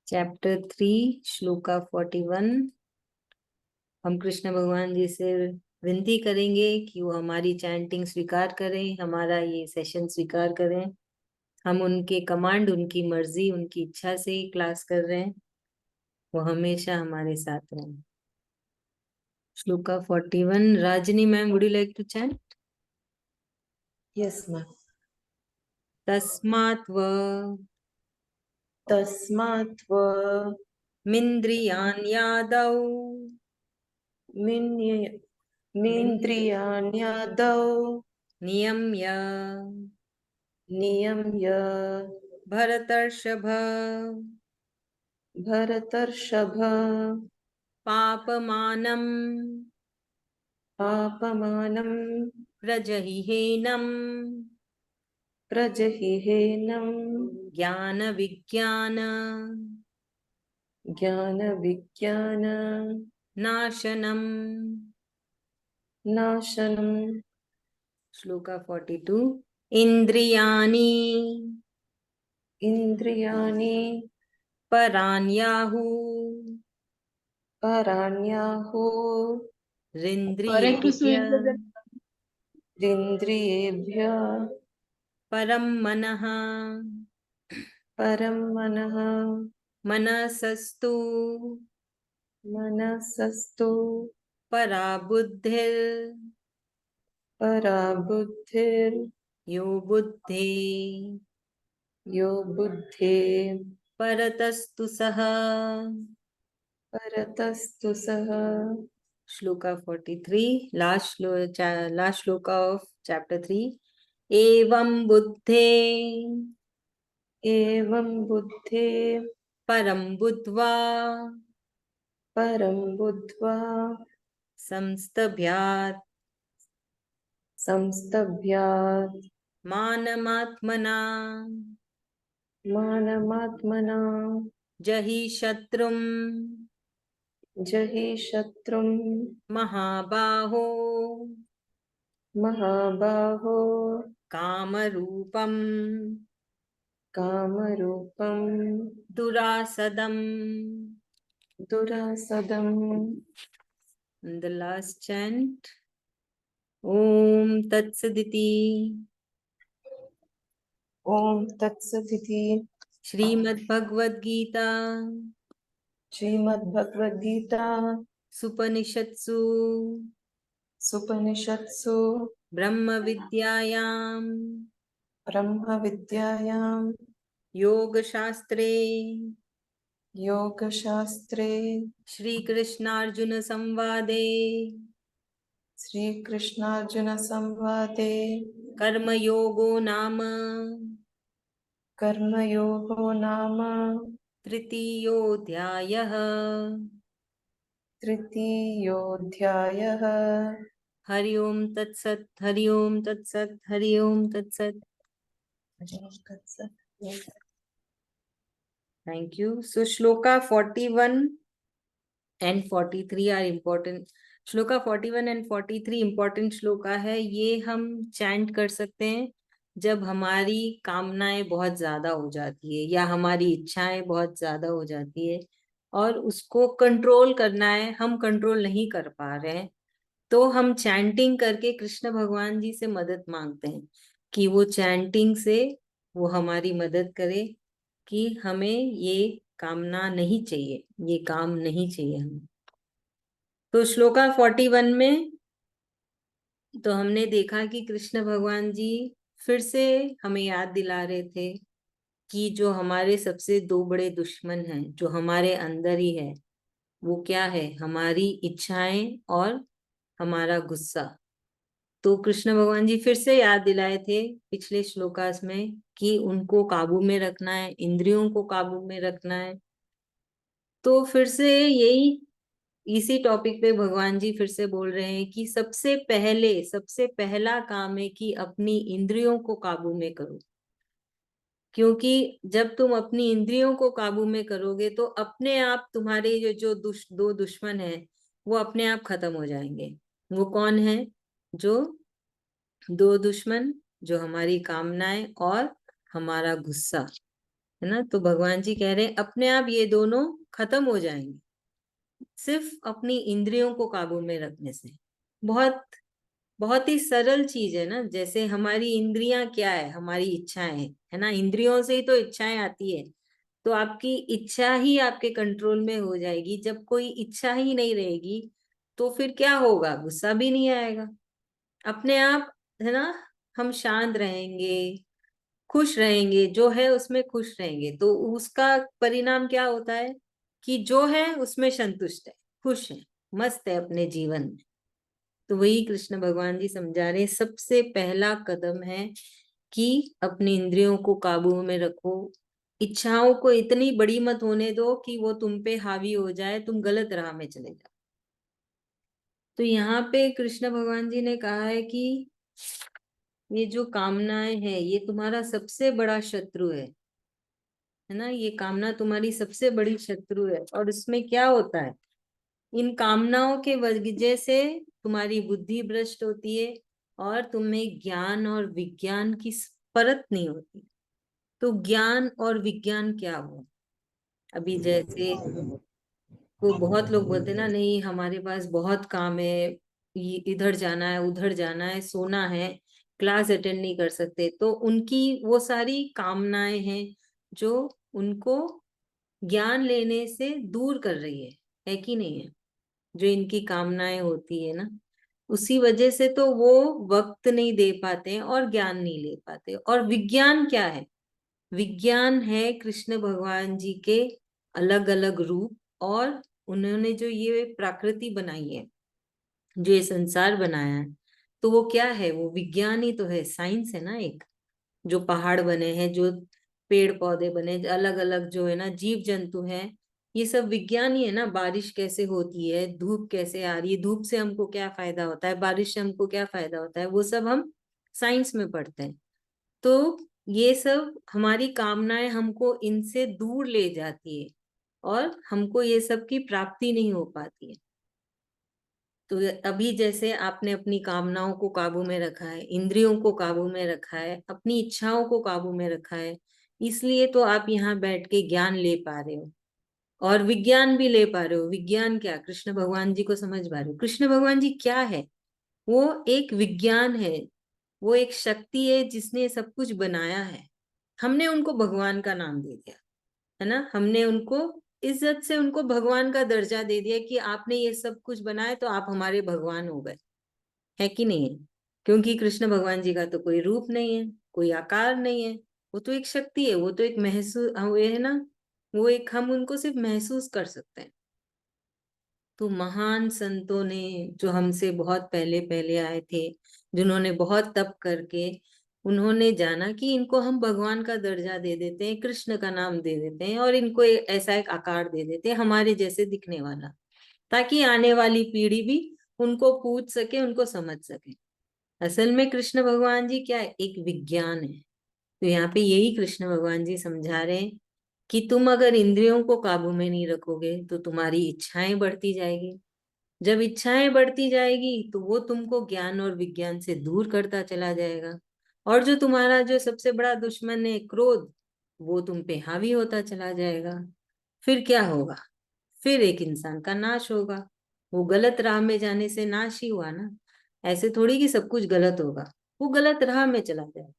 Chapter 3 shloka 41। हम कृष्ण भगवान जी से विनती करेंगे कि वो हमारी चैंटिंग स्वीकार करें, हमारा ये सेशन स्वीकार करें। हम उनके कमांड, उनकी मर्जी, उनकी इच्छा से ही क्लास कर रहे हैं। वो हमेशा हमारे साथ रहें। Shloka 41। Rajani ma'am, would you like to chant? Yes, ma'am. तस्मात् व तस्मात् मिन्द्रियाण्यादौ मिन्द्रियाण्यादौ नियम्य नियम्य भरतर्षभ भरतर्षभ पापमानम् पापमानं प्रजहिहेनम् प्रजहिहेनं ज्ञानविज्ञान ज्ञानविज्ञान नाशनम्। नाशनम्। श्लोका 42। इन्द्रियाणि इन्द्रियाणि पराण्याहु पराण्याहुः रिन्द्रियेभ्यः इन्द्रियेभ्यः परं मनः परं मनः मनसस्तु मनसस्तु परा बुद्धिर् परा बुद्धिर् यो बुद्धे यो बुद्धे परतस्तु सः। परतस्तु सः। Shloka 43। Last shloka of chapter 3। एवं बुद्धे एवं बुद्धे परं बुद्ध्वा परं बुद्ध्वा संस्तभ्यात् संस्तभ्यात् मानमात्मना मानमात्मना जहि शत्रुं जहि शत्रुं महाबाहो महाबाहो कामरूपं कामरूपं दुरासदम्। दुरासदम्। The last chant. ओम तत्सदिति ॐ तत्सदिति श्रीमद्भगवद गीता श्रीमद्भगवद्गीता सुपनिषत्सु सुपनिषत्सु ब्रह्म विद्यायां ब्रह्मविद्यायां योगशास्त्रे योगशास्त्रे श्रीकृष्णार्जुन संवादे श्रीकृष्णार्जुनसंवादे कर्मयोगो नाम कर्मयोगो नाम तृतीयोऽध्यायः। तृतीयोऽध्यायः। हरि ओम तत्सत्, हरि ओम तत्सत्, हरि ओम तत्सत्। Thank you. So Shloka 41 and 43 are important. Shloka 41 and 43 important shloka है। ये हम चैंट कर सकते हैं जब हमारी कामनाएं बहुत ज्यादा हो जाती है या हमारी इच्छाएं बहुत ज्यादा हो जाती है और उसको कंट्रोल करना है, हम कंट्रोल नहीं कर पा रहे हैं, तो हम चैंटिंग करके कृष्ण भगवान जी से मदद मांगते हैं कि वो चैंटिंग से वो हमारी मदद करे कि हमें ये कामना नहीं चाहिए, ये काम नहीं चाहिए हमें। तो श्लोका 41 में तो हमने देखा कि कृष्ण भगवान जी फिर से हमें याद दिला रहे थे कि जो हमारे सबसे दो बड़े दुश्मन हैं, जो हमारे अंदर ही है, वो क्या है? हमारी इच्छाएं और हमारा गुस्सा। तो कृष्ण भगवान जी फिर से याद दिलाए थे पिछले श्लोकास में कि उनको काबू में रखना है, इंद्रियों को काबू में रखना है। तो फिर से यही इसी टॉपिक पे भगवान जी फिर से बोल रहे हैं कि सबसे पहला काम है कि अपनी इंद्रियों को काबू में करो, क्योंकि जब तुम अपनी इंद्रियों को काबू में करोगे तो अपने आप तुम्हारे जो दो दुश्मन है वो अपने आप खत्म हो जाएंगे। वो कौन है? जो दो दुश्मन, जो हमारी कामनाएं और हमारा गुस्सा। है ना। तो भगवान जी कह रहे हैं अपने आप ये दोनों खत्म हो जाएंगे, सिर्फ अपनी इंद्रियों को काबू में रखने से। बहुत बहुत ही सरल चीज है ना। जैसे हमारी इंद्रियां क्या है, हमारी इच्छाएं है ना, इंद्रियों से ही तो इच्छाएं आती है। तो आपकी इच्छा ही आपके कंट्रोल में हो जाएगी। जब कोई इच्छा ही नहीं रहेगी तो फिर क्या होगा, गुस्सा भी नहीं आएगा अपने आप, है ना। हम शांत रहेंगे, खुश रहेंगे, जो है उसमें खुश रहेंगे, तो उसका परिणाम क्या होता है कि जो है उसमें संतुष्ट है, खुश है, मस्त है अपने जीवन में। तो वही कृष्ण भगवान जी समझा रहे हैं, सबसे पहला कदम है कि अपनी इंद्रियों को काबू में रखो। इच्छाओं को इतनी बड़ी मत होने दो कि वो तुम पे हावी हो जाए, तुम गलत राह में चले जाओ। तो यहाँ पे कृष्ण भगवान जी ने कहा है कि ये जो कामनाएं हैं ये तुम्हारा सबसे बड़ा शत्रु है ना। ये कामना तुम्हारी सबसे बड़ी शत्रु है। और उसमें क्या होता है, इन कामनाओं के वजह से तुम्हारी बुद्धि भ्रष्ट होती है और तुम्हें ज्ञान और विज्ञान की परत नहीं होती। तो ज्ञान और विज्ञान क्या हुआ, अभी जैसे वो बहुत लोग बोलते हैं ना, नहीं हमारे पास बहुत काम है, इधर जाना है उधर जाना है, सोना है, क्लास अटेंड नहीं कर सकते। तो उनकी वो सारी कामनाएं हैं जो उनको ज्ञान लेने से दूर कर रही है कि नहीं है। जो इनकी कामनाएं होती है ना, उसी वजह से तो वो वक्त नहीं दे पाते हैं और ज्ञान नहीं ले पाते। और विज्ञान क्या है, विज्ञान है कृष्ण भगवान जी के अलग अलग रूप। और उन्होंने जो ये प्रकृति बनाई है, जो ये संसार बनाया है, तो वो क्या है, वो विज्ञान ही तो है, साइंस है ना एक। जो पहाड़ बने हैं, जो पेड़ पौधे बने, अलग अलग जो है ना जीव जंतु हैं, ये सब विज्ञान ही है ना। बारिश कैसे होती है, धूप कैसे आ रही है, धूप से हमको क्या फायदा होता है, बारिश से हमको क्या फायदा होता है, वो सब हम साइंस में पढ़ते हैं। तो ये सब हमारी कामनाएं हमको इनसे दूर ले जाती है और हमको ये सब की प्राप्ति नहीं हो पाती है। तो अभी जैसे आपने अपनी कामनाओं को काबू में रखा है, इंद्रियों को काबू में रखा है, अपनी इच्छाओं को काबू में रखा है, इसलिए तो आप यहाँ बैठ के ज्ञान ले पा रहे हो और विज्ञान भी ले पा रहे हो। विज्ञान क्या, कृष्ण भगवान जी को समझ पा रहे हो। कृष्ण भगवान जी क्या है, वो एक विज्ञान है, वो एक शक्ति है जिसने सब कुछ बनाया है। हमने उनको भगवान का नाम दे दिया, है ना। हमने उनको इज्जत से उनको भगवान का दर्जा दे दिया कि आपने ये सब कुछ बनाया तो आप हमारे भगवान हो गए, है कि नहीं है। क्योंकि कृष्ण भगवान जी का तो कोई रूप नहीं है, कोई आकार नहीं है, वो तो एक शक्ति है, वो तो एक महसूस हुए है ना, वो एक, हम उनको सिर्फ महसूस कर सकते हैं। तो महान संतों ने, जो हमसे बहुत पहले पहले आए थे, जिन्होंने बहुत तप करके उन्होंने जाना कि इनको हम भगवान का दर्जा दे देते हैं, कृष्ण का नाम दे देते हैं और इनको ऐसा एक आकार दे देते हैं हमारे जैसे दिखने वाला, ताकि आने वाली पीढ़ी भी उनको पूछ सके, उनको समझ सके। असल में कृष्ण भगवान जी क्या है, एक विज्ञान है। तो यहाँ पे यही कृष्ण भगवान जी समझा रहे हैं कि तुम अगर इंद्रियों को काबू में नहीं रखोगे तो तुम्हारी इच्छाएं बढ़ती जाएगी। जब इच्छाएं बढ़ती जाएगी तो वो तुमको ज्ञान और विज्ञान से दूर करता चला जाएगा। और जो तुम्हारा जो सबसे बड़ा दुश्मन है, क्रोध, वो तुम पे हावी होता चला जाएगा। फिर क्या होगा, फिर एक इंसान का नाश होगा। वो गलत राह में जाने से नाश ही हुआ ना। ऐसे थोड़ी कि सब कुछ गलत होगा, वो गलत राह में चला जाए।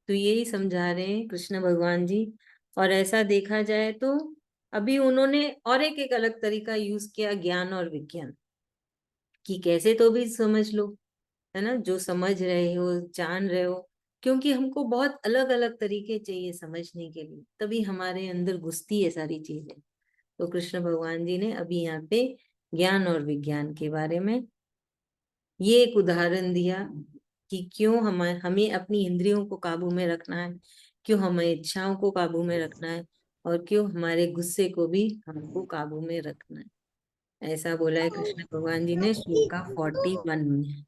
तो यही समझा रहे हैं कृष्ण भगवान जी। और ऐसा देखा जाए तो अभी उन्होंने और एक अलग तरीका यूज किया, ज्ञान और विज्ञान, कि कैसे तो भी समझ लो, है ना, जो समझ रहे हो, जान रहे हो। क्योंकि हमको बहुत अलग अलग तरीके चाहिए समझने के लिए, तभी हमारे अंदर घुसती है सारी चीजें। तो कृष्ण भगवान जी ने अभी यहाँ पे ज्ञान और विज्ञान के बारे में ये एक उदाहरण दिया कि क्यों हमें अपनी इंद्रियों को काबू में रखना है, क्यों हमें इच्छाओं को काबू में रखना है, और क्यों हमारे गुस्से को भी हमको काबू में रखना है। ऐसा बोला है कृष्ण भगवान जी ने श्लोका 41 में।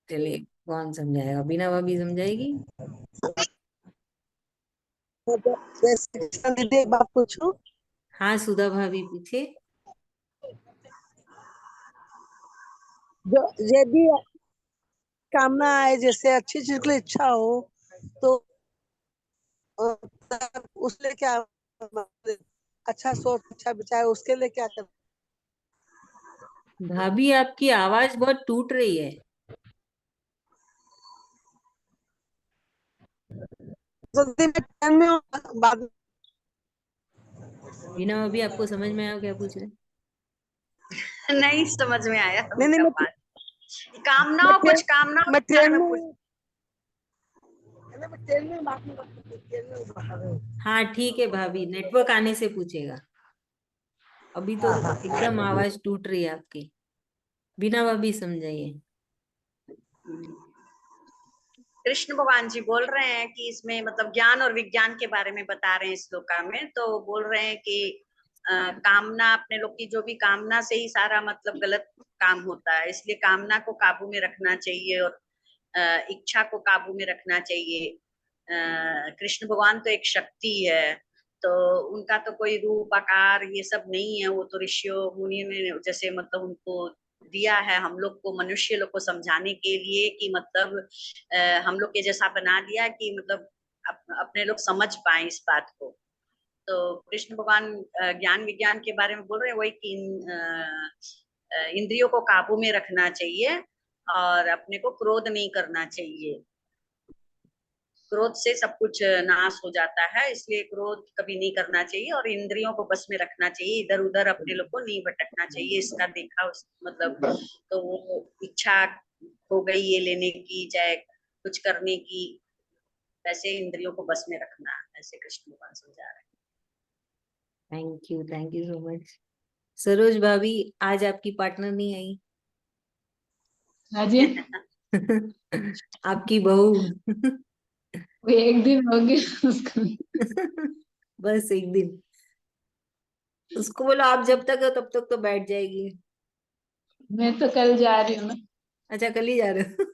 चलिए, कौन समझाएगा, बीना भाभी समझाएगी। जैसे कृष्ण दीदी एक बात पूछूं, हाँ, सुधा भाभी पूछे। जो ये भी कामना आए, जैसे अच्छी चीज के लिए इच्छा हो तो उसके लिए क्या, अच्छा सोच अच्छा विचार, उसके लिए क्या कर? भाभी आपकी आवाज बहुत टूट रही है। जल्दी में टाइम में हूँ, बाद में। बिना भाभी आपको समझ में आया क्या पूछ रहे हैं? नहीं समझ में आया नहीं नहीं, उनका मैं बात। कामनाओं, कुछ कामनाओं मैं के बारे ट्रेन में में पूछ। हूँ। मैं ट्रेन में बात नहीं कर सकती, ट्रेन में बाहर हूँ। हाँ ठीक है भाभी, नेटवर्क आने से पूछेगा। अभी तो हाँ हाँ। एकदम आवाज टूट रही है आपकी। बिना भाभी समझाइए। कृष्ण भगवान जी बोल रहे हैं कि इसमें मतलब ज्ञान और विज्ञान के बारे में बता रहे हैं इस श्लोका में। तो बोल रहे हैं कि कामना, अपने लोग की जो भी कामना से ही सारा मतलब गलत काम होता है, इसलिए कामना को काबू में रखना चाहिए और इच्छा को काबू में रखना चाहिए। कृष्ण भगवान तो एक शक्ति है, तो उनका तो कोई रूप आकार ये सब नहीं है। वो तो ऋषियों मुनियों ने जैसे मतलब उनको दिया है हम लोग को, मनुष्य लोग को समझाने के लिए कि मतलब हम लोग के जैसा बना दिया कि मतलब अपने लोग समझ पाए इस बात को। तो कृष्ण भगवान ज्ञान विज्ञान के बारे में बोल रहे हैं वही कि इंद्रियों को काबू में रखना चाहिए और अपने को क्रोध नहीं करना चाहिए। क्रोध से सब कुछ नाश हो जाता है, इसलिए क्रोध कभी नहीं करना चाहिए और इंद्रियों को बस में रखना चाहिए, इधर उधर अपने लोग को नहीं भटकना चाहिए। इसका देखा मतलब तो वो इच्छा हो गई ये लेने की चाहे कुछ करने की, वैसे इंद्रियों को बस में रखना, ऐसे कृष्ण भगवान समझा रहे thank you so much. Saroj भाभी, आज आपकी पार्टनर नहीं आई। हाँ जी। हैं। आपकी बहू। वो एक दिन हो गया उसको। बस एक दिन। उसको बोलो आप जब तक हो तब तक तो बैठ जाएगी। मैं तो कल जा रही हूँ ना। अच्छा कल ही जा रहे हो?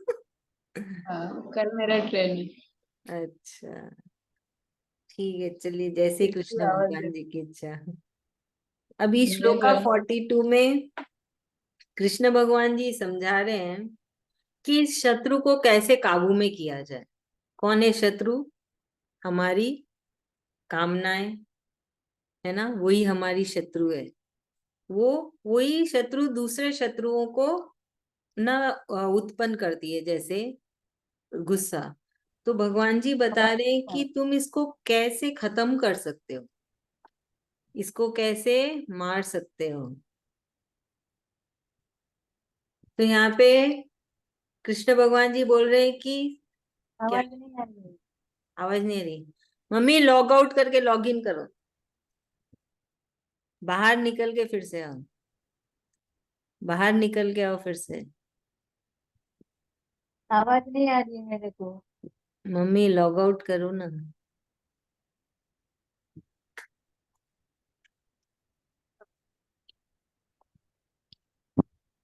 हाँ, कल मेरा ट्रेन है। अच्छा ठीक है, चलिए जैसे इसकी कृष्ण आवाज भगवान जी की इच्छा। अभी मेरे श्लोका घर 42 में कृष्ण भगवान जी समझा रहे हैं कि इस शत्रु को कैसे काबू में किया जाए। कौन है शत्रु? हमारी कामनाएं, है ना, वही हमारी शत्रु है। वो वही शत्रु दूसरे शत्रुओं को ना उत्पन्न करती है, जैसे गुस्सा। तो भगवान जी बता रहे हैं कि तुम इसको कैसे खत्म कर सकते हो, इसको कैसे मार सकते हो। तो यहाँ पे कृष्ण भगवान जी बोल रहे हैं कि क्या? आवाज नहीं आ रही। आवाज नहीं आ रही? मम्मी लॉग आउट करके लॉग इन करो, बाहर निकल के फिर से आओ, बाहर निकल के आओ फिर से। आवाज नहीं आ रही है मेरे को। मम्मी लॉग आउट करो ना।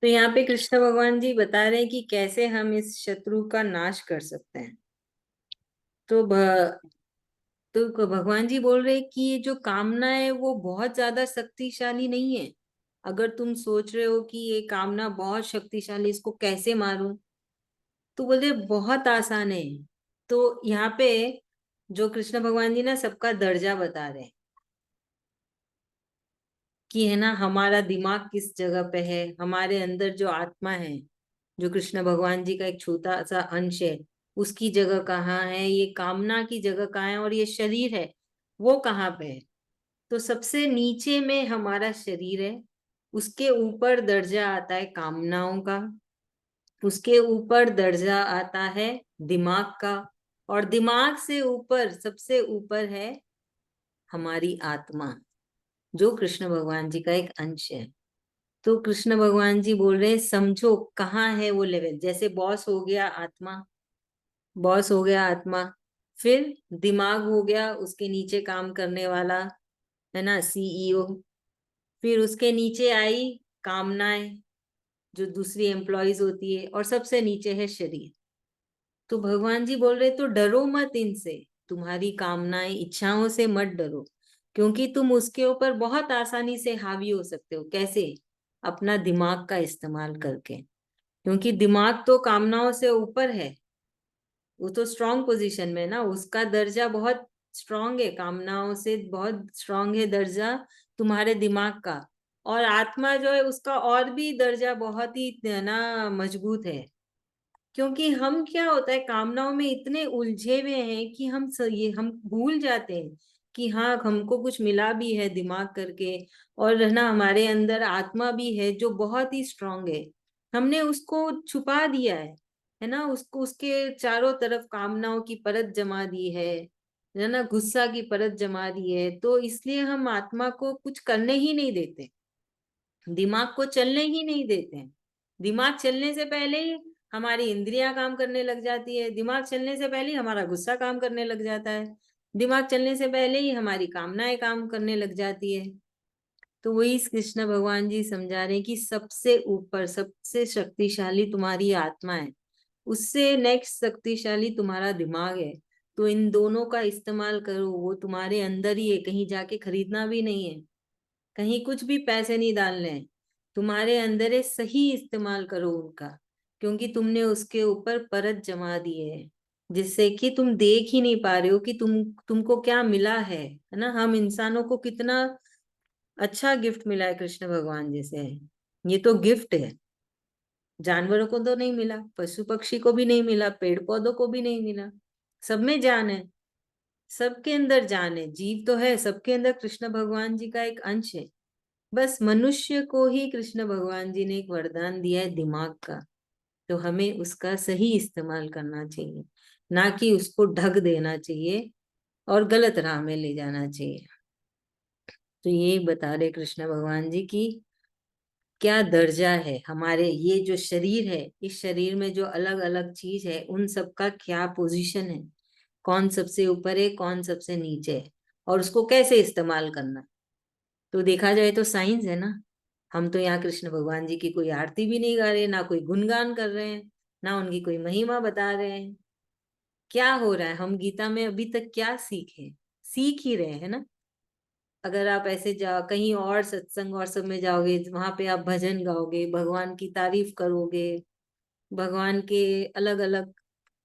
तो यहाँ पे कृष्ण भगवान जी बता रहे हैं कि कैसे हम इस शत्रु का नाश कर सकते हैं। तो भगवान जी बोल रहे हैं कि ये जो कामना है वो बहुत ज्यादा शक्तिशाली नहीं है। अगर तुम सोच रहे हो कि ये कामना बहुत शक्तिशाली, इसको कैसे मारूं, तो बोले बहुत आसान है। तो यहाँ पे जो कृष्ण भगवान जी ना सबका दर्जा बता रहे हैं कि है ना, हमारा दिमाग किस जगह पे है, हमारे अंदर जो आत्मा है, जो कृष्ण भगवान जी का एक छोटा सा अंश है, उसकी जगह कहाँ है, ये कामना की जगह कहाँ है, और ये शरीर है वो कहाँ पे है। तो सबसे नीचे में हमारा शरीर है, उसके ऊपर दर्जा आता है कामनाओं का, उसके ऊपर दर्जा आता है दिमाग का, और दिमाग से ऊपर सबसे ऊपर है हमारी आत्मा, जो कृष्ण भगवान जी का एक अंश है। तो कृष्ण भगवान जी बोल रहे हैं समझो कहाँ है वो लेवल। जैसे बॉस हो गया आत्मा, बॉस हो गया आत्मा, फिर दिमाग हो गया उसके नीचे काम करने वाला, है ना, सीईओ। फिर उसके नीचे आई कामनाएं, जो दूसरी एम्प्लॉयज होती है, और सबसे नीचे है शरीर। तो भगवान जी बोल रहे तो डरो मत इनसे, तुम्हारी कामनाएं इच्छाओं से मत डरो, क्योंकि तुम उसके ऊपर बहुत आसानी से हावी हो सकते हो। कैसे? अपना दिमाग का इस्तेमाल करके, क्योंकि दिमाग तो कामनाओं से ऊपर है, वो तो स्ट्रांग पोजीशन में ना, उसका दर्जा बहुत स्ट्रांग है, कामनाओं से बहुत स्ट्रांग है दर्जा तुम्हारे दिमाग का। और आत्मा जो है उसका और भी दर्जा बहुत ही ना मजबूत है। क्योंकि हम क्या होता है, कामनाओं में इतने उलझे हुए हैं कि ये हम भूल जाते हैं कि हाँ, हमको कुछ मिला भी है दिमाग करके, और है ना हमारे अंदर आत्मा भी है जो बहुत ही स्ट्रांग है। हमने उसको छुपा दिया है ना, उसको उसके चारों तरफ कामनाओं की परत जमा दी है ना, गुस्सा की परत जमा दी है। तो इसलिए हम आत्मा को कुछ करने ही नहीं देते, दिमाग को चलने ही नहीं देते हैं। दिमाग चलने से पहले ही हमारी इंद्रियां काम करने लग जाती है, दिमाग चलने से पहले ही हमारा गुस्सा काम करने लग जाता है, दिमाग चलने से पहले ही हमारी कामनाएं काम करने लग जाती है। तो वही कृष्ण भगवान जी समझा रहे हैं कि सबसे ऊपर सबसे शक्तिशाली तुम्हारी आत्मा है, उससे नेक्स्ट शक्तिशाली तुम्हारा दिमाग है। तो इन दोनों का इस्तेमाल करो, वो तुम्हारे अंदर ही है, कहीं जाके खरीदना भी नहीं है, कहीं कुछ भी पैसे नहीं डालने हैं, तुम्हारे अंदर है, सही इस्तेमाल करो उनका। क्योंकि तुमने उसके ऊपर परत जमा दी है, जिससे कि तुम देख ही नहीं पा रहे हो कि तुमको क्या मिला है ना। हम इंसानों को कितना अच्छा गिफ्ट मिला है कृष्ण भगवान जी से, ये तो गिफ्ट है। जानवरों को तो नहीं मिला, पशु पक्षी को भी नहीं मिला, पेड़ पौधों को भी नहीं मिला। सब में जान है, सबके अंदर जान है, जीव तो है सबके अंदर, कृष्ण भगवान जी का एक अंश है। बस मनुष्य को ही कृष्ण भगवान जी ने एक वरदान दिया है दिमाग का। तो हमें उसका सही इस्तेमाल करना चाहिए, ना कि उसको ढक देना चाहिए और गलत राह में ले जाना चाहिए। तो ये बता रहे कृष्ण भगवान जी की क्या दर्जा है हमारे, ये जो शरीर है, इस शरीर में जो अलग अलग चीज है उन सब का क्या पोजीशन है, कौन सबसे ऊपर है, कौन सबसे नीचे है, और उसको कैसे इस्तेमाल करना। तो देखा जाए तो साइंस है ना। हम तो यहाँ कृष्ण भगवान जी की कोई आरती भी नहीं गा रहे, ना कोई गुणगान कर रहे हैं, ना उनकी कोई महिमा बता रहे हैं। क्या हो रहा है, हम गीता में अभी तक क्या सीखे, सीख ही रहे हैं ना। अगर आप ऐसे जा कहीं और सत्संग और सब में जाओगे, वहां पे आप भजन गाओगे, भगवान की तारीफ करोगे, भगवान के अलग अलग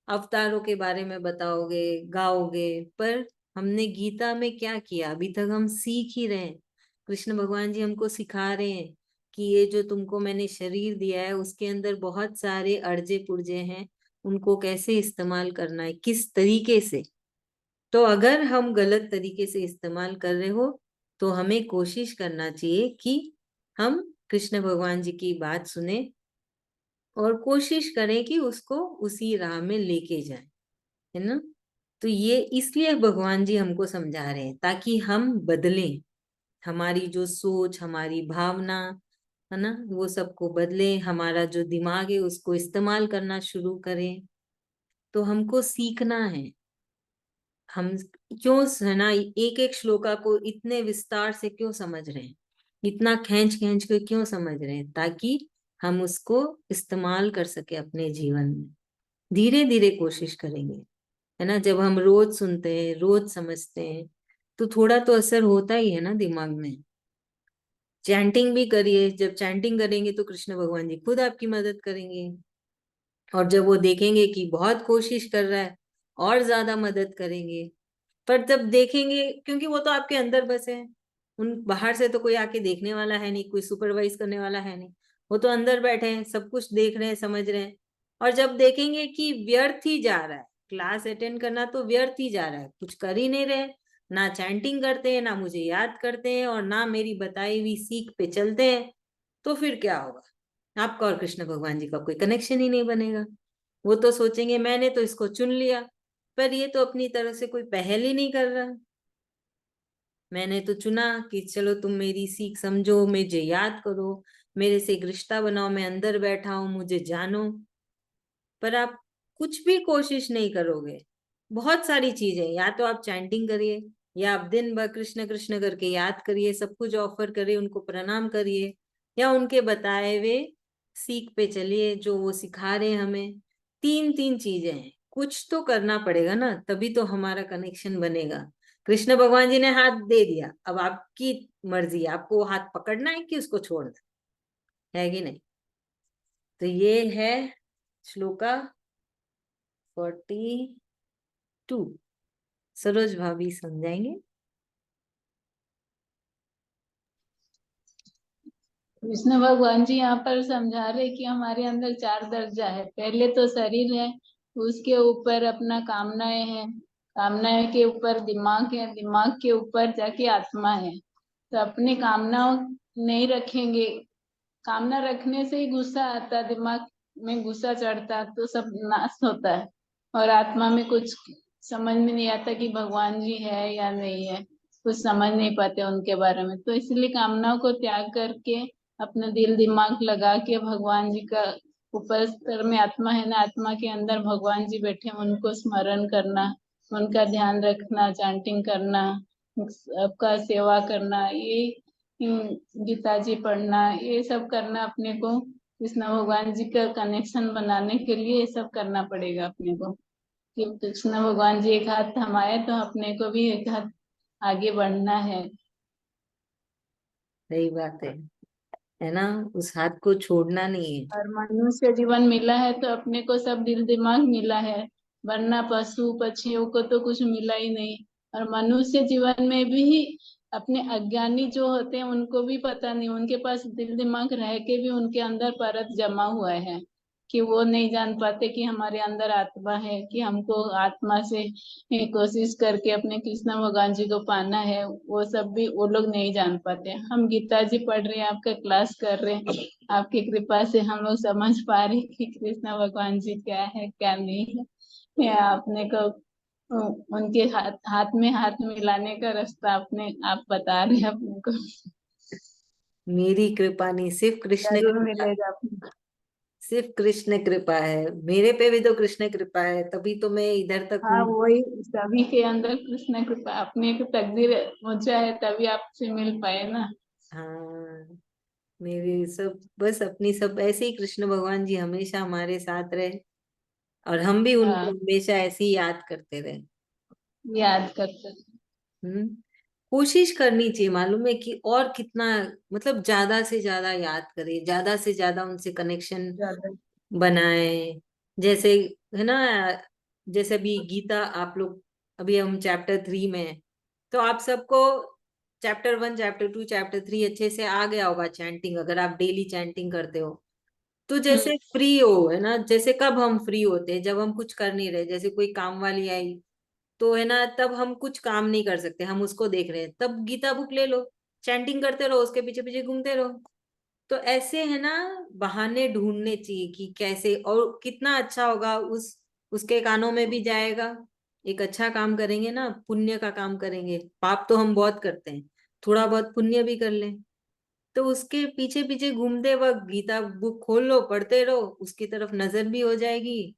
अवतारों के बारे में बताओगे, गाओगे। पर हमने गीता में क्या किया, अभी तक हम सीख ही रहे हैं। कृष्ण भगवान जी हमको सिखा रहे हैं कि ये जो तुमको मैंने शरीर दिया है उसके अंदर बहुत सारे अर्जे पुर्जे हैं, उनको कैसे इस्तेमाल करना है, किस तरीके से। तो अगर हम गलत तरीके से इस्तेमाल कर रहे हो तो हमें कोशिश करना चाहिए कि हम कृष्ण भगवान जी की बात सुने और कोशिश करें कि उसको उसी राह में लेके जाए, है ना। तो ये इसलिए भगवान जी हमको समझा रहे हैं ताकि हम बदलें, हमारी जो सोच, हमारी भावना है ना, वो सबको बदले, हमारा जो दिमाग है उसको इस्तेमाल करना शुरू करें। तो हमको सीखना है, हम क्यों है ना एक एक श्लोका को इतने विस्तार से क्यों समझ रहे हैं, इतना खींच खींच के क्यों समझ रहे हैं, ताकि हम उसको इस्तेमाल कर सके अपने जीवन में। धीरे धीरे कोशिश करेंगे, है ना। जब हम रोज सुनते हैं, रोज समझते हैं, तो थोड़ा तो असर होता ही है ना दिमाग में। चैंटिंग भी करिए, जब चैंटिंग करेंगे तो कृष्ण भगवान जी खुद आपकी मदद करेंगे। और जब वो देखेंगे कि बहुत कोशिश कर रहा है, और ज्यादा मदद करेंगे। पर जब देखेंगे, क्योंकि वो तो आपके अंदर बसे हैं, उन बाहर से तो कोई आके देखने वाला है नहीं, कोई सुपरवाइज करने वाला है नहीं, वो तो अंदर बैठे हैं, सब कुछ देख रहे हैं, समझ रहे हैं। और जब देखेंगे कि व्यर्थ ही जा रहा है, क्लास अटेंड करना तो व्यर्थ ही जा रहा है, कुछ कर ही नहीं रहे, ना चैंटिंग करते हैं, ना मुझे याद करते हैं, और ना मेरी बताई हुई सीख पे चलते हैं, तो फिर क्या होगा, आपका और कृष्ण भगवान जी का कोई कनेक्शन ही नहीं बनेगा। वो तो सोचेंगे मैंने तो इसको चुन लिया, पर ये तो अपनी तरफ से कोई पहल ही नहीं कर रहा। मैंने तो चुना कि चलो तुम मेरी सीख समझो, मुझे याद करो, मेरे से एक रिश्ता बनाओ, मैं अंदर बैठा हूं, मुझे जानो। पर आप कुछ भी कोशिश नहीं करोगे। बहुत सारी चीजें, या तो आप चैंटिंग करिए, या आप दिन भर कृष्ण कृष्ण करके याद करिए, सब कुछ ऑफर करिए, उनको प्रणाम करिए, या उनके बताए हुए सीख पे चलिए जो वो सिखा रहे हैं हमें। तीन तीन चीजें हैं, कुछ तो करना पड़ेगा ना, तभी तो हमारा कनेक्शन बनेगा। कृष्ण भगवान जी ने हाथ दे दिया, अब आपकी मर्जी, आपको हाथ पकड़ना है कि उसको छोड़ना है कि नहीं। तो ये है श्लोका 42। सरोज भाभी समझाएंगे। विष्णु भगवान जी यहाँ पर समझा रहे कि हमारे अंदर 4 दर्जा है। पहले तो शरीर है, उसके ऊपर अपना कामनाएं हैं, कामनाएं के ऊपर दिमाग है, दिमाग के ऊपर जाके आत्मा है। तो अपनी कामनाओं नहीं रखेंगे, कामना रखने से ही गुस्सा आता है, दिमाग में गुस्सा चढ़ता तो सब नाश होता है। और आत्मा में कुछ समझ में नहीं आता कि भगवान जी है या नहीं है, कुछ समझ नहीं पाते उनके बारे में। तो इसलिए कामनाओं को त्याग करके अपना दिल दिमाग लगा के भगवान जी का, ऊपर स्तर में आत्मा है ना, आत्मा के अंदर भगवान जी बैठे हैं, उनको स्मरण करना, उनका ध्यान रखना, चैंटिंग करना, सबका सेवा करना, ये गीता जी पढ़ना, ये सब करना अपने को। कृष्ण भगवान जी का कनेक्शन बनाने के लिए ये सब करना पड़ेगा अपने को, कि कृष्ण भगवान जी एक हाथ थमाए तो अपने को भी एक हाथ आगे बढ़ना है। सही बात है ना, उस हाथ को छोड़ना नहीं है। और मनुष्य जीवन मिला है तो अपने को सब दिल दिमाग मिला है, वरना पशु पक्षियों को तो कुछ मिला ही नहीं। और मनुष्य जीवन में भी अपने अज्ञानी जो होते हैं उनको भी पता नहीं, उनके पास दिल दिमाग रह के भी उनके अंदर परत जमा हुआ है, कि वो नहीं जान पाते कि हमारे अंदर आत्मा है, कि हमको आत्मा से कोशिश करके अपने कृष्ण भगवान जी को पाना है। वो सब भी वो लोग नहीं जान पाते। हम गीता जी पढ़ रहे हैं, आपका क्लास कर रहे हैं, आपकी कृपा से हम लोग समझ पा रहे हैं कि कृष्ण भगवान जी क्या है क्या नहीं है। या आपने को उनके हाथ में हाथ मिलाने का रास्ता आपने आप बता रहे हैं अपने को। मेरी कृपा नहीं, सिर्फ कृष्ण जरूर कृपा, मिलेगा आपको। सिर्फ कृष्ण कृपा है। मेरे पे भी तो कृष्ण कृपा है, तभी तो मैं इधर तक हाँ हूँ। वही, सभी के अंदर कृष्ण कृपा, अपने को तकदीर ऊंचा है तभी आपसे मिल पाए ना। हाँ, मेरे सब बस अपनी सब ऐसे ही कृष्ण भगवान जी हमेशा हमारे साथ रहे, और हम भी उनको हाँ, हमेशा ऐसे ही याद करते रहे। याद करते। हम्म। कोशिश करनी चाहिए, मालूम है कि और कितना, मतलब ज्यादा से ज्यादा याद करें, ज्यादा से ज्यादा उनसे कनेक्शन ज्यादा। बनाए। जैसे, है ना, जैसे अभी गीता आप लोग, अभी हम चैप्टर 3 में हैं, तो आप सबको चैप्टर 1 चैप्टर 2 चैप्टर 3 अच्छे से आ गया होगा चैंटिंग, अगर आप डेली चैंटिंग करते हो। तो हम्म। जैसे फ्री हो, है ना, जैसे कब हम फ्री होते हैं, जब हम कुछ कर नहीं रहे, जैसे कोई काम वाली आई तो, है ना, तब हम कुछ काम नहीं कर सकते, हम उसको देख रहे हैं, तब गीता बुक ले लो, चैंटिंग करते रहो, उसके पीछे पीछे घूमते रहो। तो ऐसे, है ना, बहाने ढूंढने चाहिए कि कैसे और कितना अच्छा होगा, उसके कानों में भी जाएगा। एक अच्छा काम करेंगे ना, पुण्य का काम करेंगे, पाप तो हम बहुत करते हैं, थोड़ा बहुत पुण्य भी कर लें, तो उसके पीछे पीछे घूमते वक्त गीता बुक खोल लो, पढ़ते रहो, उसकी तरफ नजर भी हो जाएगी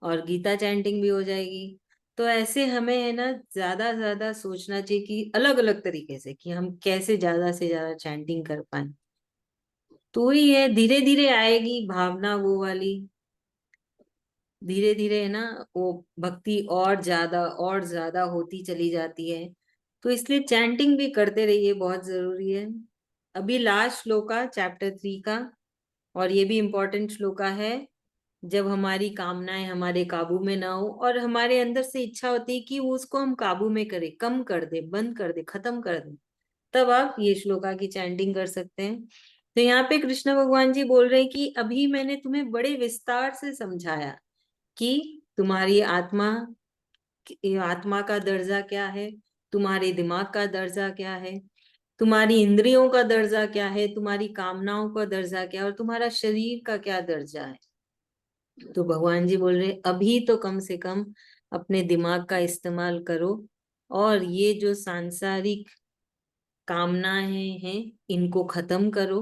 और गीता चैंटिंग भी हो जाएगी। तो ऐसे हमें, है ना, ज्यादा ज्यादा सोचना चाहिए कि अलग अलग तरीके से कि हम कैसे ज्यादा से ज्यादा चैंटिंग कर पाए। तो ही है, धीरे धीरे आएगी भावना वो वाली, धीरे धीरे, है ना, वो भक्ति और ज्यादा होती चली जाती है। तो इसलिए चैंटिंग भी करते रहिए, बहुत जरूरी है। अभी लास्ट श्लोका चैप्टर 3 का, और ये भी इम्पोर्टेंट श्लोका है। जब हमारी कामनाएं हमारे काबू में ना हो और हमारे अंदर से इच्छा होती है कि वो उसको हम काबू में करें, कम कर दे, बंद कर दे, खत्म कर दे, तब आप ये श्लोका की चैंटिंग कर सकते हैं। तो यहाँ पे कृष्ण भगवान जी बोल रहे हैं कि अभी मैंने तुम्हें बड़े विस्तार से समझाया कि तुम्हारी आत्मा, आत्मा का दर्जा क्या है, तुम्हारे दिमाग का दर्जा क्या है, तुम्हारी इंद्रियों का दर्जा क्या है, तुम्हारी कामनाओं का दर्जा क्या है, और तुम्हारा शरीर का क्या दर्जा है। तो भगवान जी बोल रहे अभी तो कम से कम अपने दिमाग का इस्तेमाल करो, और ये जो सांसारिक कामनाएं हैं इनको खत्म करो।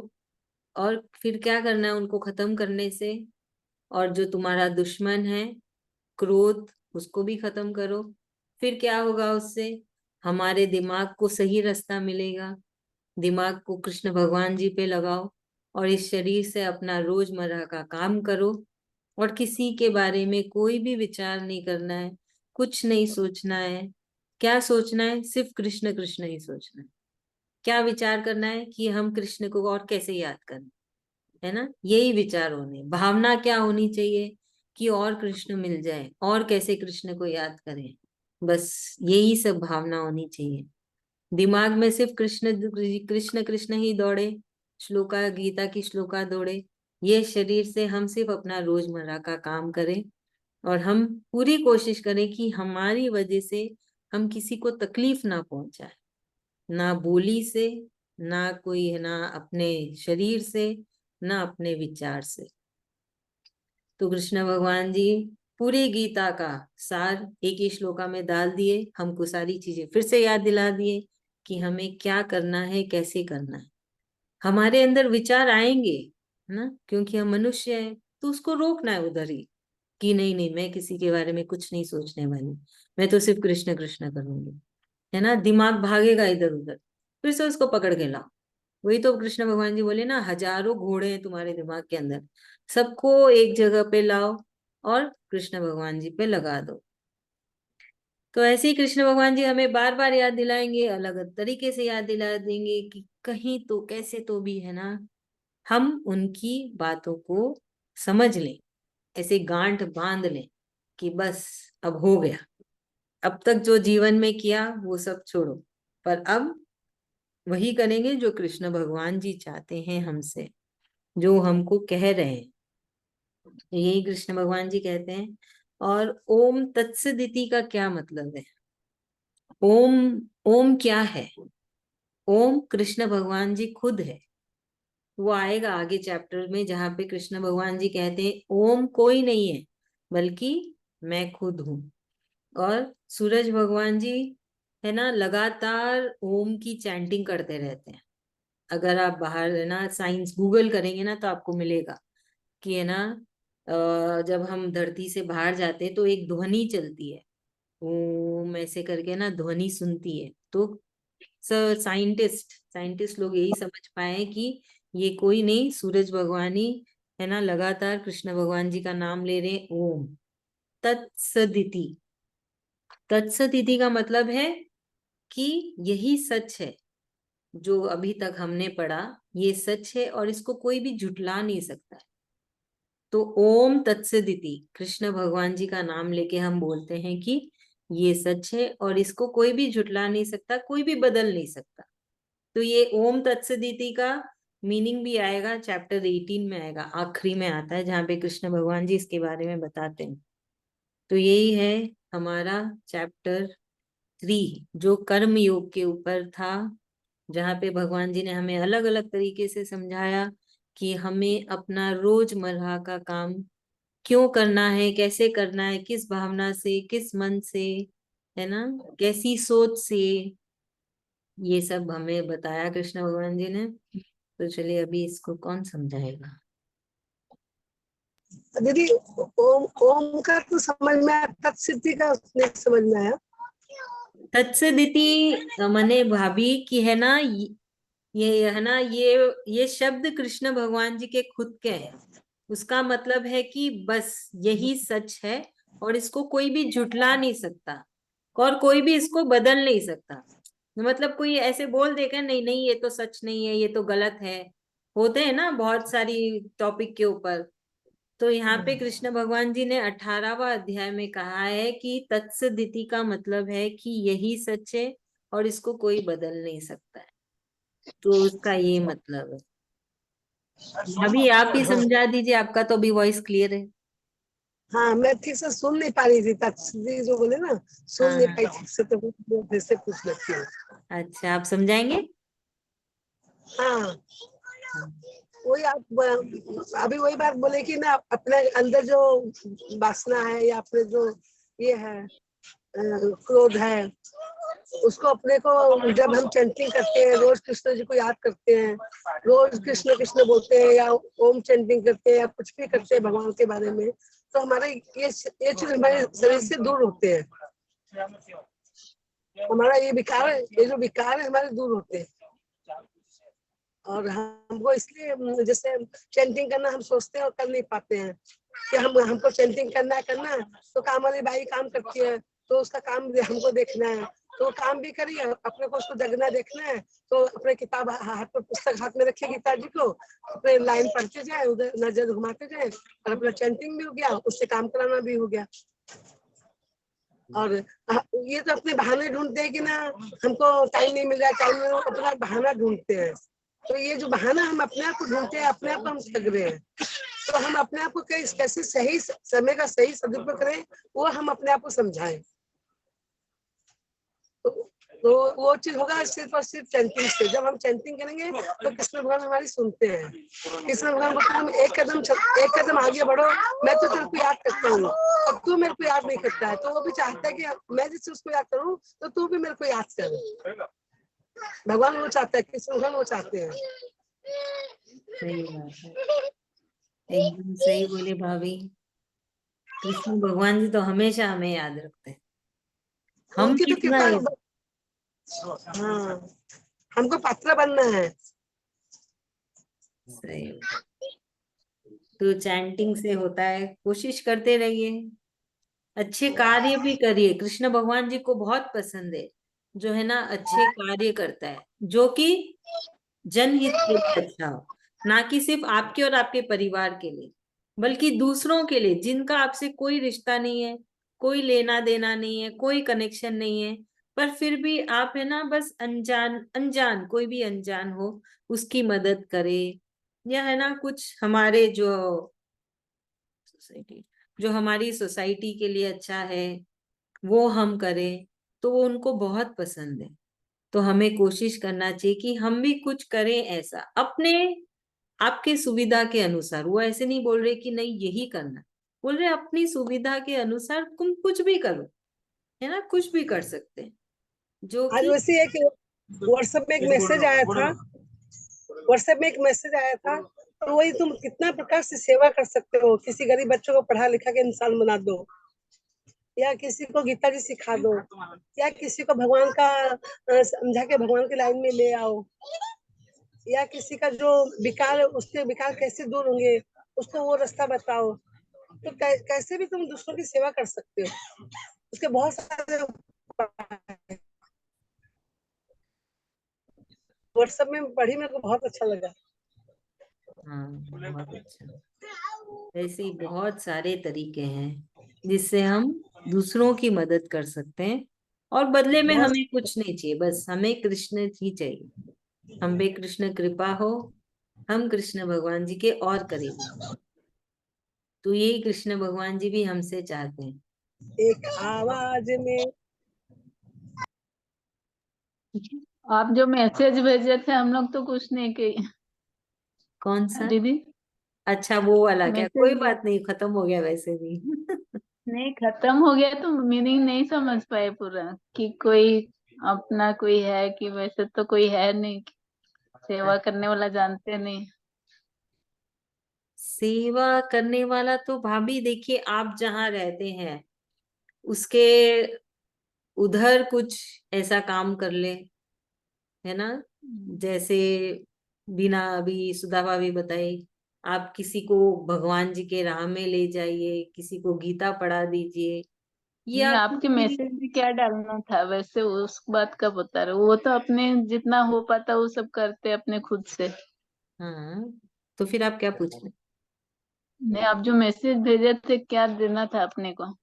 और फिर क्या करना है उनको खत्म करने से, और जो तुम्हारा दुश्मन है क्रोध, उसको भी खत्म करो। फिर क्या होगा उससे, हमारे दिमाग को सही रास्ता मिलेगा, दिमाग को कृष्ण भगवान जी पे लगाओ, और इस शरीर से अपना रोजमर्रा का काम करो, और किसी के बारे में कोई भी विचार नहीं करना है, कुछ नहीं सोचना है। क्या सोचना है, सिर्फ कृष्ण कृष्ण ही सोचना है। क्या विचार करना है कि हम कृष्ण को और कैसे याद करें, है ना, यही विचार होने। भावना क्या होनी चाहिए कि और कृष्ण मिल जाए, और कैसे कृष्ण को याद करें। बस यही सब भावना होनी चाहिए। दिमाग में सिर्फ कृष्ण कृष्ण कृष्ण ही दौड़े, श्लोका गीता की श्लोका दौड़े, ये शरीर से हम सिर्फ अपना रोजमर्रा का काम करें और हम पूरी कोशिश करें कि हमारी वजह से हम किसी को तकलीफ ना पहुंचाए, ना बोली से, ना कोई है ना अपने शरीर से, ना अपने विचार से। तो कृष्ण भगवान जी पूरी गीता का सार एक ही श्लोका में डाल दिए, हमको सारी चीजें फिर से याद दिला दिए कि हमें क्या करना है, कैसे करना है। हमारे अंदर विचार आएंगे ना, क्योंकि हम मनुष्य हैं, तो उसको रोकना है उधर ही कि नहीं नहीं, मैं किसी के बारे में कुछ नहीं सोचने वाली, मैं तो सिर्फ कृष्ण कृष्ण करूंगी, है ना। दिमाग भागेगा इधर उधर, फिर से उसको पकड़ के लाओ। वही तो कृष्ण भगवान जी बोले ना, हजारों घोड़े हैं तुम्हारे दिमाग के अंदर, सबको एक जगह पे लाओ और कृष्ण भगवान जी पे लगा दो। तो ऐसे ही कृष्ण भगवान जी हमें बार बार याद दिलाएंगे, अलग अलग तरीके से याद दिला देंगे कि कहीं तो कैसे तो भी है ना हम उनकी बातों को समझ लें, ऐसे गांठ बांध लें कि बस अब हो गया, अब तक जो जीवन में किया वो सब छोड़ो, पर अब वही करेंगे जो कृष्ण भगवान जी चाहते हैं हमसे, जो हमको कह रहे हैं। यही कृष्ण भगवान जी कहते हैं। और ओम तत्सदिति का क्या मतलब है? ओम, ओम क्या है? ओम कृष्ण भगवान जी खुद है। वो आएगा आगे चैप्टर में जहां पे कृष्ण भगवान जी कहते हैं ओम कोई नहीं है बल्कि मैं खुद हूं। और सूरज भगवान जी है ना लगातार ओम की चैंटिंग करते रहते हैं। अगर आप बाहर है ना साइंस गूगल करेंगे ना तो आपको मिलेगा कि है ना जब हम धरती से बाहर जाते हैं तो एक ध्वनि चलती है, ओम ऐसे करके ना ध्वनि सुनती है। तो साइंटिस्ट लोग यही समझ पाए कि ये कोई नहीं, सूरज भगवान ही है ना लगातार कृष्ण भगवान जी का नाम ले रहे ओम तत्सदिति। तत्सदिति का मतलब है कि यही सच है, जो अभी तक हमने पढ़ा ये सच है और इसको कोई भी झुटला नहीं सकता है। तो ओम तत्सदिति कृष्ण भगवान जी का नाम लेके हम बोलते हैं कि ये सच है और इसको कोई भी झुटला नहीं सकता, कोई भी बदल नहीं सकता। तो ये ओम तत्सदिति का मीनिंग भी आएगा चैप्टर 18 में, आएगा आखिरी में आता है जहाँ पे कृष्ण भगवान जी इसके बारे में बताते हैं। तो यही है हमारा चैप्टर 3 जो कर्म योग के ऊपर था, जहाँ पे भगवान जी ने हमें अलग अलग तरीके से समझाया कि हमें अपना रोजमर्रा का काम क्यों करना है, कैसे करना है, किस भावना से, किस मन से, है ना, कैसी सोच से, ये सब हमें बताया कृष्ण भगवान जी ने। तो चलिए अभी इसको कौन समझाएगा? दीदी ओम ओम का तो समझ में आया, तत्सिद्धि का नहीं समझ में आया। तत्सदिति मने भाभी की है ना ये है ना ये शब्द कृष्ण भगवान जी के खुद के हैं। उसका मतलब है कि बस यही सच है और इसको कोई भी झुटला नहीं सकता और कोई भी इसको बदल नहीं सकता। मतलब कोई ऐसे बोल देगा नहीं नहीं ये तो सच नहीं है, ये तो गलत है, होते हैं ना बहुत सारी टॉपिक के ऊपर। तो यहाँ पे कृष्ण भगवान जी ने 18वां अध्याय में कहा है कि तत्सदिति का मतलब है कि यही सच है और इसको कोई बदल नहीं सकता है। तो उसका ये मतलब है। अभी आप ही समझा दीजिए, आपका तो अभी वॉइस क्लियर है। हाँ, मैं ठीक से सुन नहीं पा रही थी, तत्सिद्धि जो बोले ना, सुन हाँ नहीं हाँ, पाई ठीक से, तो फिर से पूछ लेती हूँ। अच्छा आप समझाएंगे? हाँ, वही आप अभी वही बात बोले कि ना अपने अंदर जो वासना है या अपने जो ये है क्रोध है, उसको अपने को जब हम चैंटिंग करते हैं, रोज कृष्ण जी को याद करते हैं, रोज कृष्ण कृष्ण बोलते हैं या ओम चैंटिंग करते हैं या कुछ भी करते हैं भगवान के बारे में, तो हमारे ये चीज हमारे शरीर से दूर होते हैं। हमारा ये विकार, ये जो विकार है हमारे दूर होते हैं। और हमको इसलिए जैसे चैंटिंग करना हम सोचते हैं और कर नहीं पाते हैं कि हमको चैंटिंग करना है, तो काम वाली बाई काम करती है तो उसका काम हमको देखना है, तो काम भी करिए, अपने को उसको जगना देखना है, तो अपने किताब हाथ पर, पुस्तक हाथ में रखिए गीता जी को, अपने लाइन पढ़ते जाए, उधर नजर घुमाते जाए और अपना चैंटिंग भी हो गया, उससे काम कराना भी हो गया। और ये तो अपने बहाने ढूंढते हैं कि ना हमको टाइम नहीं मिल रहा है, टाइम नहीं, अपना बहाना ढूंढते हैं। तो ये जो बहाना हम अपने आप को ढूंढते हैं, अपने आप को हम ठग रहे हैं। तो हम अपने आप को कैसे सही समय का सही सदुपयोग करें, वो हम अपने आप को समझाएं। तो वो चीज होगा सिर्फ और सिर्फ चैंटिंग से। जब हम चैंटिंग करेंगे तो कृष्ण भगवान हमारी सुनते हैं। कृष्ण भगवान बोलते हैं एक कदम आगे बढ़ो, मैं तो तेरे को याद करता हूँ, अब तू मेरे को याद नहीं करता है। तो वो भी चाहता है कि मैं जैसे उसको याद करूँ तो तू भी मेरे को याद कर। भगवान वो चाहता है, कृष्ण भगवान वो चाहते हैं। सही बात है, एकदम सही बोले भाभी। कृष्ण भगवान जी तो हमेशा हमें याद रखते हैं, हम उनकी तो कितना कृपा। हाँ, हमको पात्र बनना है। सही। तो चैंटिंग से होता है, कोशिश करते रहिए, अच्छे कार्य भी करिए। कृष्ण भगवान जी को बहुत पसंद है जो है ना अच्छे कार्य करता है, जो कि जनहित के लिए अच्छा हो, ना कि सिर्फ आपके और आपके परिवार के लिए, बल्कि दूसरों के लिए जिनका आपसे कोई रिश्ता नहीं है, कोई लेना देना नहीं है, कोई कनेक्शन नहीं है, पर फिर भी आप है ना बस अनजान अनजान कोई भी अनजान हो उसकी मदद करे, या है ना कुछ हमारे जो हमारी सोसाइटी के लिए अच्छा है वो हम करें, तो वो उनको बहुत पसंद है। तो हमें कोशिश करना चाहिए कि हम भी कुछ करें ऐसा अपने आपके सुविधा के अनुसार। वो ऐसे नहीं बोल रहे कि नहीं यही करना, बोल रहे अपनी सुविधा के अनुसार तुम कुछ भी करो, है ना, कुछ भी कर सकते हैं जो आज कि वैसे एक व्हाट्सएप में एक मैसेज आया था, तो वही तुम कितना प्रकार से सेवा कर सकते हो। किसी गरीब बच्चों को पढ़ा लिखा के इंसान बना दो, या किसी को गीता जी सिखा दो, या किसी को भगवान का समझा के भगवान की लाइन में ले आओ, या किसी का जो विकार, उसके विकार कैसे दूर होंगे उसको वो रास्ता बताओ। तो कैसे भी तुम दूसरों की सेवा कर सकते हो, उसके बहुत सारे व्हाट्सएप में पढ़ी, मेरे को बहुत अच्छा लगा। हाँ बहुत अच्छा। ऐसे ही बहुत सारे तरीके हैं जिससे हम दूसरों की मदद कर सकते हैं, और बदले में बहुत हमें कुछ नहीं चाहिए, बस हमें कृष्ण ही चाहिए। हम पे कृष्ण कृपा हो, हम कृष्ण भगवान जी के और करीब। तो यही कृष्ण भगवान जी भी हमसे चाहते हैं। एक आवाज में। आप जो मैसेज भेजे थे हम लोग तो कुछ नहीं किए कौन सा? दीदी। अच्छा वो वाला क्या? कोई मैसेज बात नहीं, खत्म हो गया वैसे भी। नहीं खत्म हो गया तो मीनिंग नहीं समझ पाए पूरा कि कोई अपना कोई है कि वैसे तो कोई है नहीं, सेवा करने वाला जानते नहीं। सेवा करने वाला तो भाभी देखिए, आप जहाँ रहते हैं उसके उधर कुछ ऐसा काम कर ले, है ना। जैसे बिना अभी सुधा भाभी बताई, आप किसी को भगवान जी के राह में ले जाइए, किसी को गीता पढ़ा दीजिए, नहीं या कुछ आपके भी। मैसेज में क्या डालना था वैसे उस बात का बता रहे हो। वो तो अपने जितना हो पाता वो सब करते अपने खुद से। हाँ, तो फिर आप क्या पूछ रहे? नहीं आप जो मैसेज भेजे थे क्या देना था अपने को।